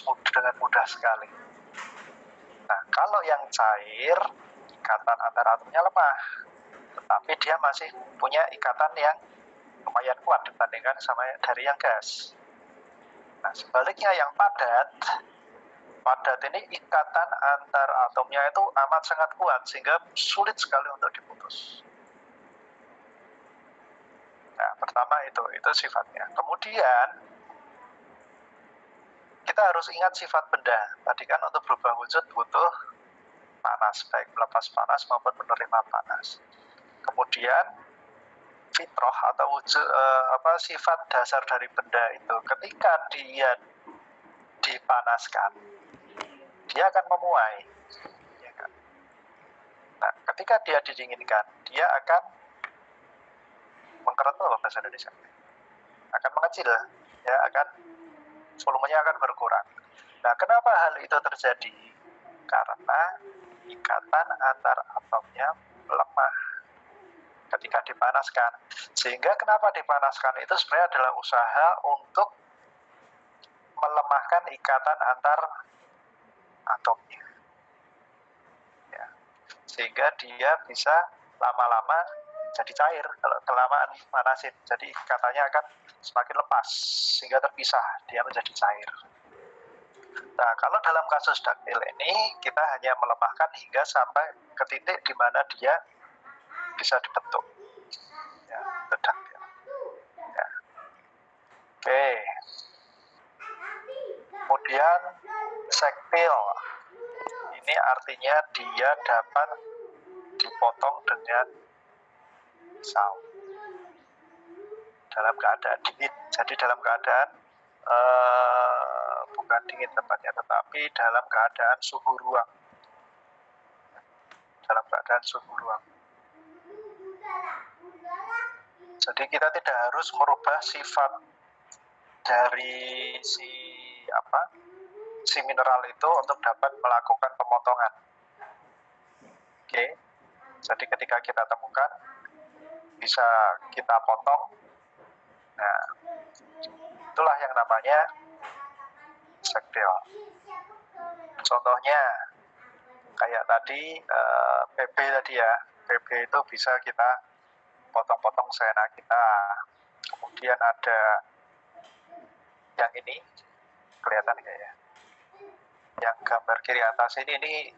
putus dengan mudah sekali. Nah, kalau yang cair, ikatan antar atomnya lemah, tetapi dia masih punya ikatan yang lumayan kuat dibandingkan sama dari yang gas. Nah, sebaliknya yang padat ini ikatan antar atomnya itu amat sangat kuat sehingga sulit sekali untuk diputus. Nah, pertama itu sifatnya. Kemudian kita harus ingat sifat benda. Tadi kan untuk berubah wujud butuh panas, baik melepas panas maupun menerima panas. Kemudian fitrah atau wujud sifat dasar dari benda itu ketika dia dipanaskan, dia akan memuai. Ya kan? Nah, ketika dia didinginkan, dia akan mengkeret, apa bahasa Indonesia? Akan mengecil, ya, volumenya akan berkurang. Nah, kenapa hal itu terjadi? Karena ikatan antar atomnya lemah ketika dipanaskan. Sehingga kenapa dipanaskan itu sebenarnya adalah usaha untuk melemahkan ikatan antar atomnya. Ya. Sehingga dia bisa lama-lama jadi cair. Kalau kelamaan panasin, jadi ikatannya akan semakin lepas sehingga terpisah, dia menjadi cair. Nah, kalau dalam kasus daktil ini kita hanya melemahkan hingga sampai ke titik di mana dia bisa dibentuk. Ya, itu daktil. Ya. Oke. Kemudian sektil. Ini artinya dia dapat dipotong dengan pisau dalam keadaan dingin. Jadi dalam keadaan bukan dingin tempatnya, tetapi dalam keadaan suhu ruang. Dalam keadaan suhu ruang. Jadi kita tidak harus merubah sifat dari si mineral itu untuk dapat melakukan pemotongan. Oke. Jadi ketika kita temukan, bisa kita potong. Nah, itulah yang namanya sektil. Contohnya kayak tadi PB tadi ya, PB itu bisa kita potong-potong seenak kita. Kemudian ada yang ini, kelihatan nggak ya? Yang gambar kiri atas ini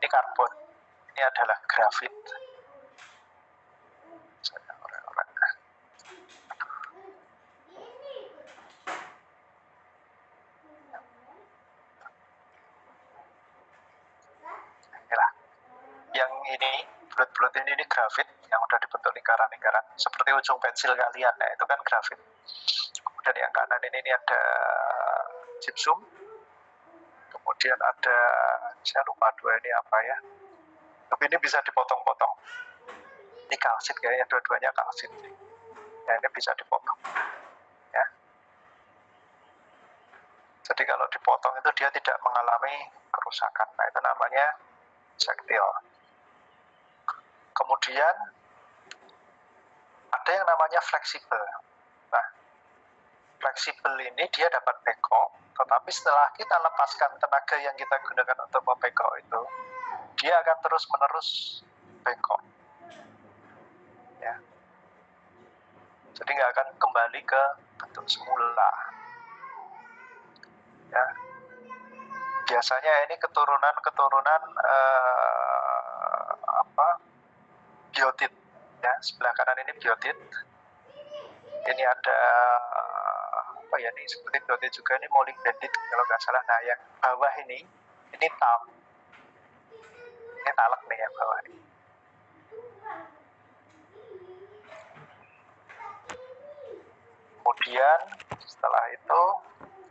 karbon. Ini adalah grafit. Yang ini bulat-bulat ini grafit yang udah dibentuk lingkaran-lingkaran seperti ujung pensil kalian. Nah, itu kan grafit. Kemudian yang kanan ini ada gypsum. Kemudian ada, saya lupa dua ini apa ya. Tapi ini bisa dipotong-potong. Ini kalsit kayaknya, dua-duanya kalsit. Ya, ini bisa dipotong. Ya. Jadi kalau dipotong itu dia tidak mengalami kerusakan. Nah, itu namanya sektil. Kemudian ada yang namanya fleksibel. Nah, fleksibel ini dia dapat bengkok, tetapi setelah kita lepaskan tenaga yang kita gunakan untuk membengkok itu, dia akan terus-menerus bengkok. Ya. Jadi nggak akan kembali ke bentuk semula. Ya. Biasanya ini keturunan biotit. Ya, sebelah kanan ini biotit. Ini ada apa ya, ini seperti biotit juga, ini molybdenit kalau nggak salah. Nah, yang bawah ini tam. Ini talak nih yang bawah ini. Kemudian setelah itu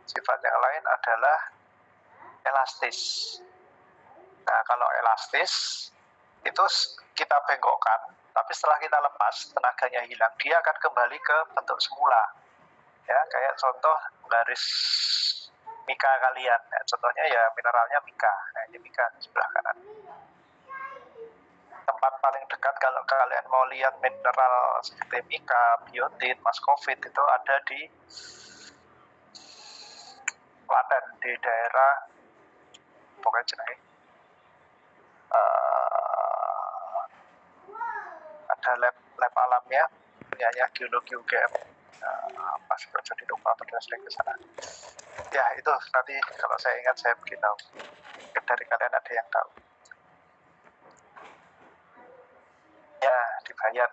sifat yang lain adalah elastis. Nah, kalau elastis itu kita bengkokkan, tapi setelah kita lepas, tenaganya hilang, dia akan kembali ke bentuk semula. Ya, kayak contoh garis mika kalian. Nah, contohnya ya mineralnya mika. Nah, ini mika di sebelah kanan. Tempat paling dekat kalau kalian mau lihat mineral seperti mika, biotit, muscovite itu ada di Klaten, di daerah pokoknya jenenge ada lab alamnya punyanya geologi UGM. Pas jadi lupa pada sering ke sana. Ya itu nanti kalau saya ingat saya beritahu. Dari kalian ada yang tahu? Ya di Bayat.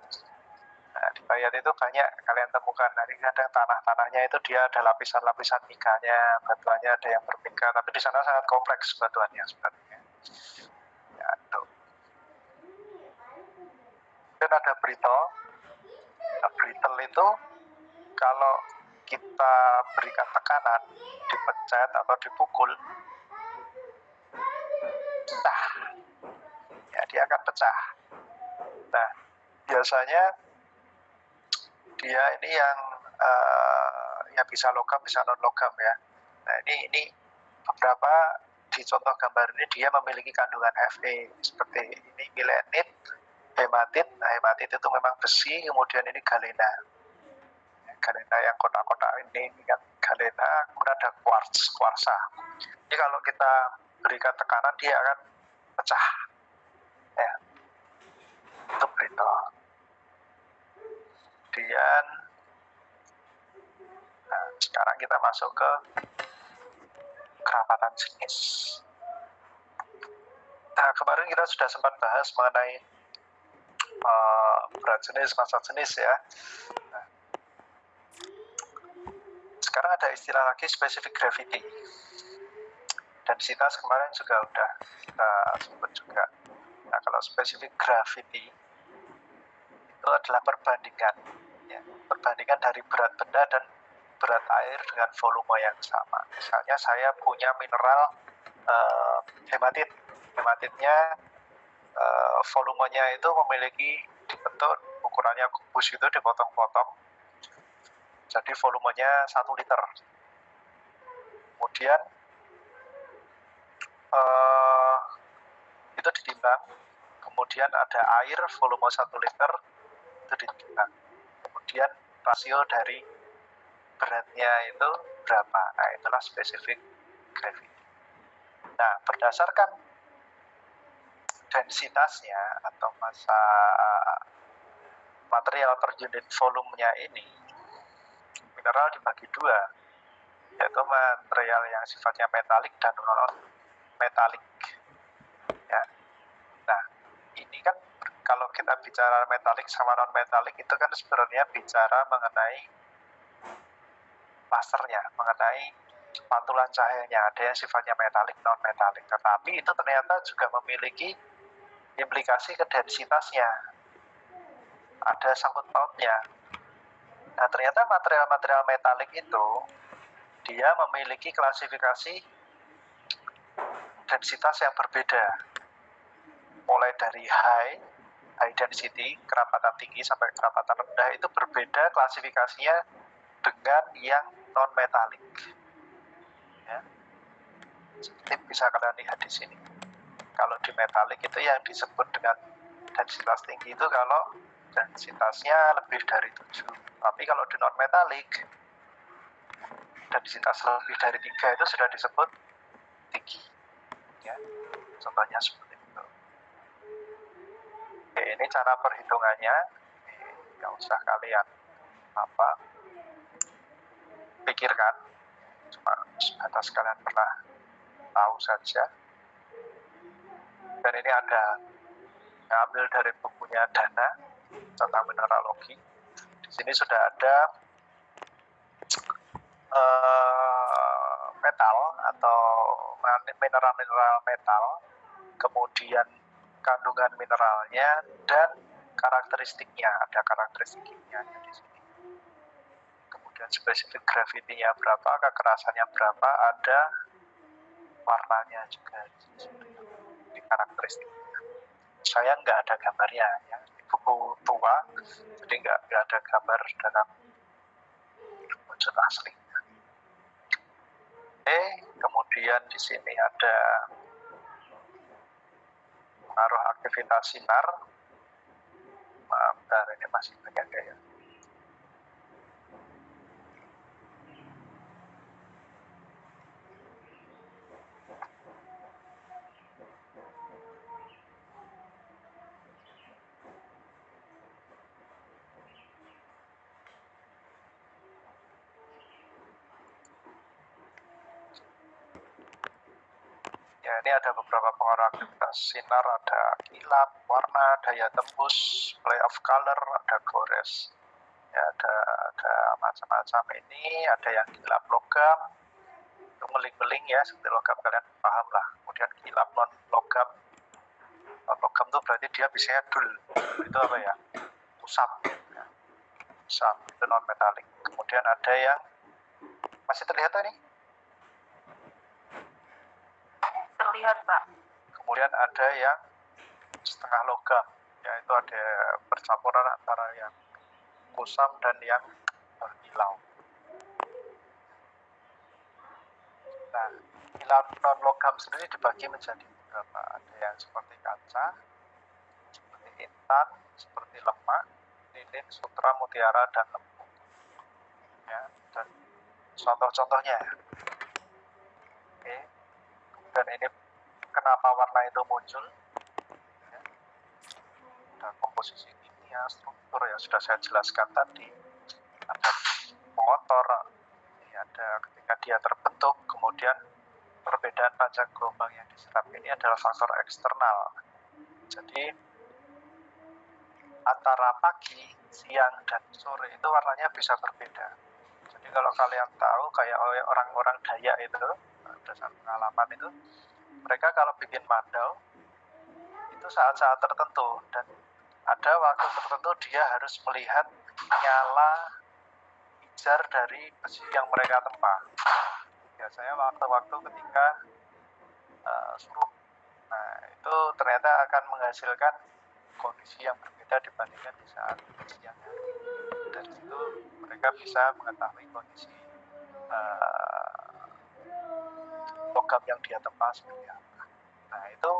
Nah, di Bayat itu banyak kalian temukan. Nanti kadang tanahnya itu dia ada lapisan-lapisan mikanya, batuannya ada yang bermika, tapi di sana sangat kompleks batuannya sebenarnya. Ya itu. Dan ada brittle. Nah, brittle itu kalau kita berikan tekanan, dipencet atau dipukul, pecah. Ya, dia akan pecah. Nah, biasanya dia ini yang ya bisa logam, bisa non logam ya. Nah, ini beberapa di contoh gambar ini dia memiliki kandungan Fe seperti ini milenit, hematit. Nah, hematit itu memang besi, kemudian ini galena. Galena yang kotak-kotak ini kan galena, kemudian ada kuarsa. Ini kalau kita berikan tekanan dia akan pecah. Ya. Itu brittle. Kemudian sekarang kita masuk ke kerapatan jenis. Nah, kemarin kita sudah sempat bahas mengenai berat jenis, massa jenis ya. Nah, sekarang ada istilah lagi specific gravity. Densitas kemarin juga udah kita sebut juga. Nah, kalau specific gravity itu adalah perbandingan, ya, perbandingan dari berat benda dan berat air dengan volume yang sama. Misalnya saya punya mineral hematit. Hematitnya volumenya itu memiliki dibentuk ukurannya kubus itu dipotong-potong. Jadi volumenya 1 liter. Kemudian itu ditimbang. Kemudian ada air volume 1 liter itu ditimbang. Kemudian rasio dari beratnya itu berapa? Nah, itulah specific gravity. Nah, berdasarkan densitasnya atau massa material per unit volumenya ini, mineral dibagi dua, yaitu material yang sifatnya metalik dan non-metalik. Ya. Nah, ini kan kalau kita bicara metalik sama non-metalik itu kan sebenarnya bicara mengenai lasernya, mengenai pantulan cahayanya. Ada yang sifatnya metalik, non-metalik. Tetapi itu ternyata juga memiliki implikasi ke densitasnya. Ada sangkut pautnya. Nah, ternyata material-material metalik itu dia memiliki klasifikasi densitas yang berbeda. Mulai dari high density, kerapatan tinggi sampai kerapatan rendah itu berbeda klasifikasinya dengan yang non-metalik. Ya. Seperti bisa kalian lihat di sini. Kalau di metalik itu yang disebut dengan densitas tinggi itu kalau densitasnya lebih dari 7. Tapi kalau di non-metalik, densitas lebih dari 3 itu sudah disebut tinggi. Ya. Contohnya seperti itu. Oke, ini cara perhitungannya. Nggak usah kalian pikirkan. Cuma sebatas kalian pernah tahu saja. Dan ini ada ambil dari bukunya Dana tentang mineralogi. Di sini sudah ada metal atau mineral metal, kemudian kandungan mineralnya dan karakteristiknya, ada karakteristik kimianya di sini. Kemudian spesifik gravity-nya berapa, kekerasannya berapa, ada warnanya juga di karakteristiknya. Saya nggak ada gambarnya ya, di buku tua, jadi nggak ada gambar dalam wujud asli. Kemudian di sini ada pengaruh aktivitas sinar. Maaf, bentar, ini masih banyak ya. ini ada beberapa pengaruh aktivitas sinar, ada kilap, warna, daya tembus, play of color, ada gores. Ya, ada macam-macam ini, ada yang kilap logam, itu meling-meling ya, seperti logam kalian paham lah. Kemudian kilap non logam, non logam itu berarti dia biasanya dul, itu apa ya? Usap, ya. Usap itu non metalik. Kemudian ada yang masih terlihat ini? Terlihat, Pak. Kemudian ada yang setengah logam, ya itu ada percampuran antara yang kusam dan yang berkilau. Nah, kilap non logam sendiri dibagi menjadi beberapa. Ada yang seperti kaca, seperti intan, seperti lemak, lilin, sutra, mutiara, dan lembu. Ya, dan contoh-contohnya. Oke. Dan ini kenapa warna itu muncul? Ya. Ada komposisi kimia, struktur yang sudah saya jelaskan tadi. Ada pengotor, ini ada ketika dia terbentuk, kemudian perbedaan panjang gelombang yang diserap ini adalah faktor eksternal. Jadi antara pagi, siang, dan sore itu warnanya bisa berbeda. Jadi kalau kalian tahu kayak orang-orang Dayak itu, berdasarkan pengalaman itu, mereka kalau bikin mandau itu saat-saat tertentu, dan ada waktu tertentu dia harus melihat nyala pijar dari besi yang mereka tempa. Biasanya waktu-waktu ketika suruh. Nah, itu ternyata akan menghasilkan kondisi yang berbeda dibandingkan di saat siang hari. Dari situ mereka bisa mengetahui kondisi logam yang dia tempa seperti apa. Nah, itu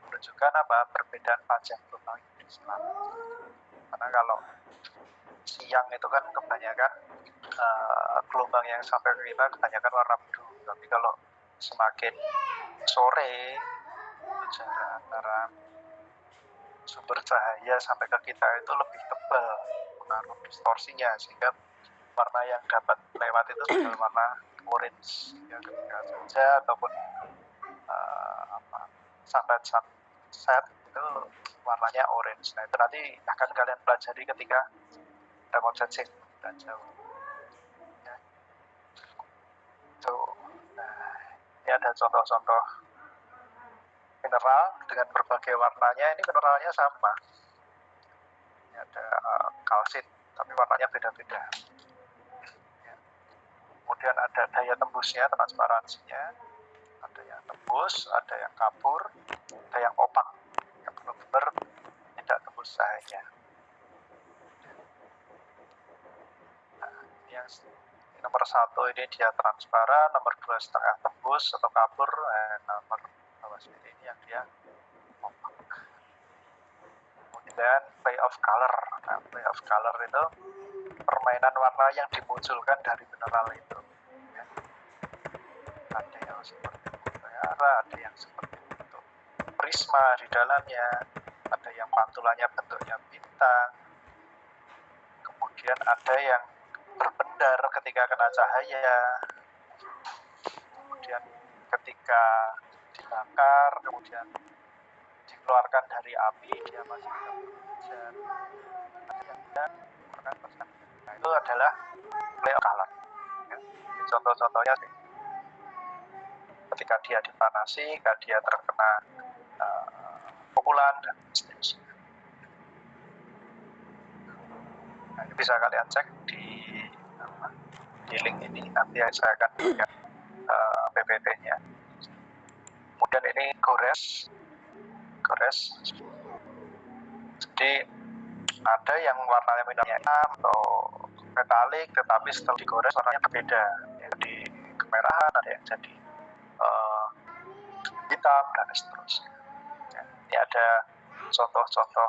menunjukkan apa? Perbedaan panjang gelombang yang diserap. Karena kalau siang itu kan kebanyakan gelombang yang sampai ke kita kebanyakan warna biru. Tapi kalau semakin sore, jarak antara sumber cahaya sampai ke kita itu lebih tebal pengaruh distorsinya, sehingga warna yang dapat lewat itu adalah warna orange ya, ketika senja ataupun sunset itu warnanya orange. Nah, itu nanti akan kalian pelajari ketika remote sensing dan jauh. Ya. Nah, ini ada contoh-contoh mineral dengan berbagai warnanya. Ini mineralnya sama. Ini ada kalsit, tapi warnanya beda-beda. Ya. Kemudian ada daya tembusnya, transparansinya. Ada yang tembus, ada yang kabur, ada yang opak, yang benar-benar tidak tembus cahaya. Nah, yang nomor 1 ini dia transparan, nomor 2 setengah tembus atau kabur, nomor bawah sini ini yang dia opak. Kemudian play of color. Nah, play of color itu permainan warna yang dimunculkan dari mineral itu. Ya. Ada yang seperti mutiara, ada yang seperti bentuk prisma di dalamnya, ada yang pantulannya bentuknya bintang, kemudian ada yang berbendar ketika kena cahaya, kemudian ketika dibakar, kemudian dikeluarkan dari api, dia masih bisa berbicara, ada yang tidak mengeluarkan pesan. Nah, itu adalah play of color. Ya. Contoh-contohnya ketika dia dipanasi, ketika dia terkena pukulan dan seterusnya. Nah, ini bisa kalian cek di link ini, nanti saya akan berikan PPT-nya. Kemudian ini gores. Jadi ada yang warnanya mineralnya hitam atau metalik, tetapi setelah digores warnanya berbeda. Jadi kemerahan, ada yang jadi hitam dan seterusnya. Ya, ini ada contoh-contoh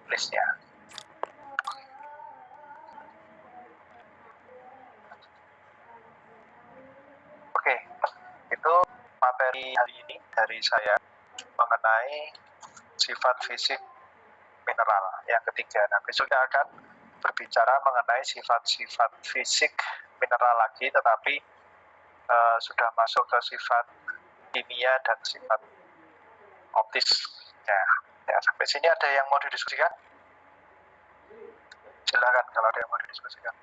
listnya. Oke, itu materi hari ini dari saya mengenai sifat fisik mineral yang ketiga. Nah, besok kita akan berbicara mengenai sifat-sifat fisik mineral lagi, tetapi sudah masuk ke sifat kimia dan sifat optis. Ya, sampai sini ada yang mau didiskusikan? Silakan kalau ada yang mau didiskusikan.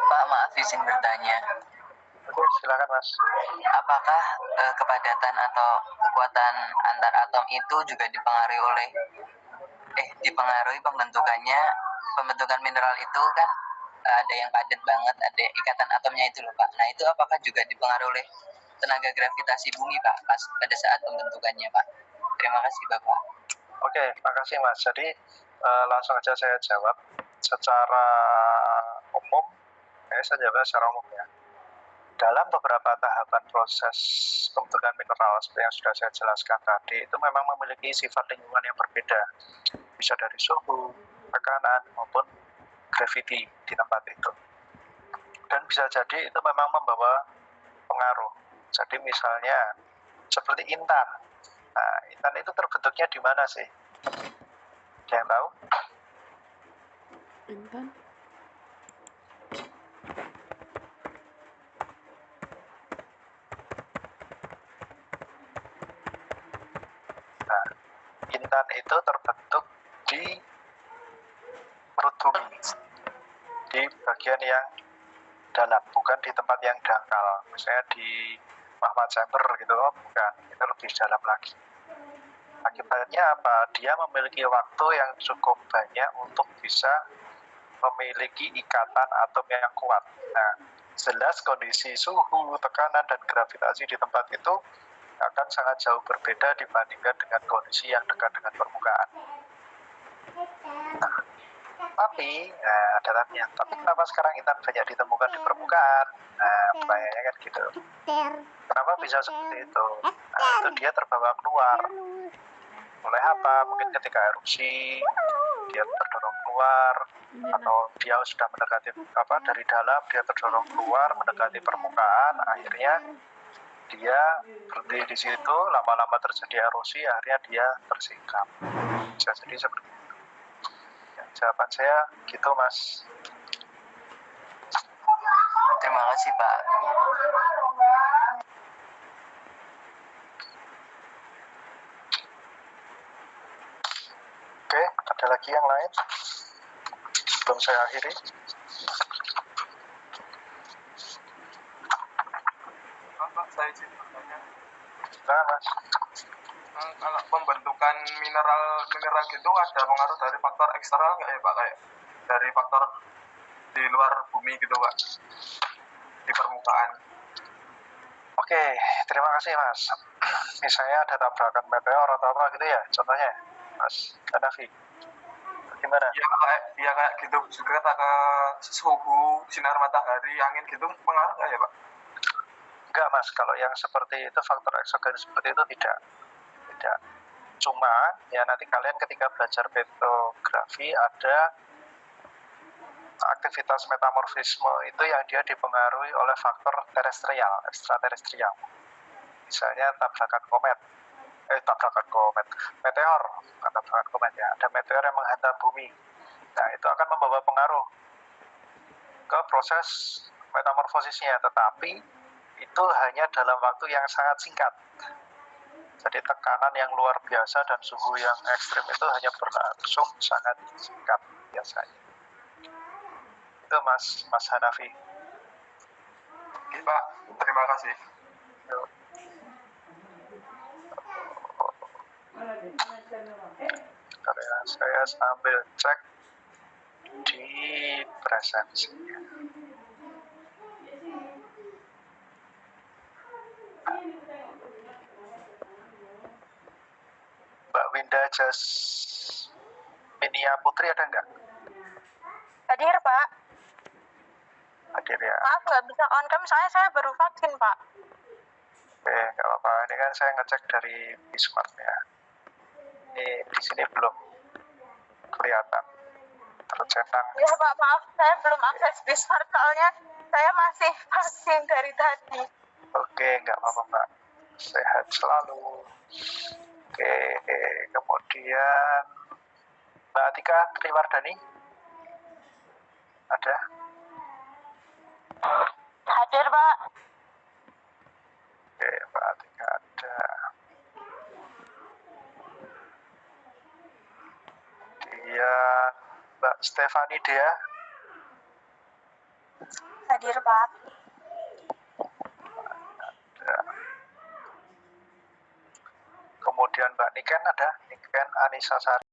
Pak, maaf izin bertanya. Oke, silakan Mas. Apakah kepadatan atau kekuatan antar atom itu juga dipengaruhi pembentukan mineral itu kan ada yang padat banget, ada ikatan atomnya itu loh Pak. Nah itu apakah juga dipengaruhi oleh tenaga gravitasi bumi Pak pada saat pembentukannya Pak? Terima kasih Bapak. Oke, makasih Mas. Jadi langsung aja saya jawab secara umum. Saya jawab secara umum ya. Dalam beberapa tahapan proses pembentukan mineral seperti yang sudah saya jelaskan tadi, itu memang memiliki sifat lingkungan yang berbeda. Bisa dari suhu, tekanan, maupun gravity di tempat itu. Dan bisa jadi itu memang membawa pengaruh. Jadi misalnya seperti intan. Nah, intan itu terbentuknya di mana sih? Ada yang tahu? Intan? Nah, intan itu terbentuk di perut bumi, di bagian yang dalam, bukan di tempat yang dangkal. Misalnya di mahmah chamber gitu, bukan. Itu lebih dalam lagi. Akibatnya apa? Dia memiliki waktu yang cukup banyak untuk bisa memiliki ikatan atom yang kuat. Nah, jelas kondisi suhu, tekanan, dan gravitasi di tempat itu akan sangat jauh berbeda dibandingkan dengan kondisi yang dekat dengan permukaan. Nah, tapi kenapa sekarang intan banyak ditemukan di permukaan? Nah, pertanyaannya kan gitu. Kenapa bisa seperti itu? Nah, itu dia terbawa keluar. Oleh apa? Mungkin ketika erupsi, dia terdorong keluar, atau dia sudah mendekati dari dalam, dia terdorong keluar, mendekati permukaan, akhirnya dia berhenti di situ, lama-lama terjadi erosi, akhirnya dia tersingkap. Bisa jadi seperti itu. Ya, jawaban saya gitu Mas. Terima kasih Pak. Oke, ada lagi yang lain? Sebelum saya akhiri. Pak, saya izin bertanya. Silakan Mas. Kalau pembentukan mineral gitu ada pengaruh dari faktor eksternal nggak ya Pak? Kayak dari faktor di luar bumi gitu Pak, di permukaan. Oke, terima kasih Mas. Misalnya ada tabrakan meteor atau apa gitu ya, contohnya Mas Hanafi. Gimana? Ya kayak gitu juga ke suhu, sinar matahari, angin gitu pengaruh nggak ya Pak? Enggak Mas, kalau yang seperti itu faktor eksogen seperti itu tidak. Cuma ya nanti kalian ketika belajar petrografi ada aktivitas metamorfisme itu yang dia dipengaruhi oleh faktor ekstraterestrial. Misalnya meteor, bukan tabrakan komet ya. Ada meteor yang menghantam bumi. Nah, itu akan membawa pengaruh ke proses metamorfosisnya, tetapi itu hanya dalam waktu yang sangat singkat. Jadi tekanan yang luar biasa dan suhu yang ekstrim itu hanya berlangsung sangat singkat biasanya. Itu Mas Hanafi. Oke Pak, terima kasih. Karena saya sambil cek di presensinya. Mbak Winda Jasminia Putri ada nggak? Hadir, Pak. Hadir ya. Maaf, nggak bisa on cam, saya baru vaksin, Pak. Oke, nggak apa-apa. Ini kan saya ngecek dari Bismart ya. Ini di sini belum kelihatan. tercengang. Ya Pak, maaf saya belum akses Discord soalnya saya masih vaksin dari tadi. Oke, nggak apa-apa Mbak. Sehat selalu. Oke, kemudian Mbak Atika Triwardani ada? Hadir Pak. Oke, Mbak Atika ada. Dia Mbak Stefani Dea Hadir Pak. ada. Kemudian Mbak Niken ada? Niken Anissa Sari.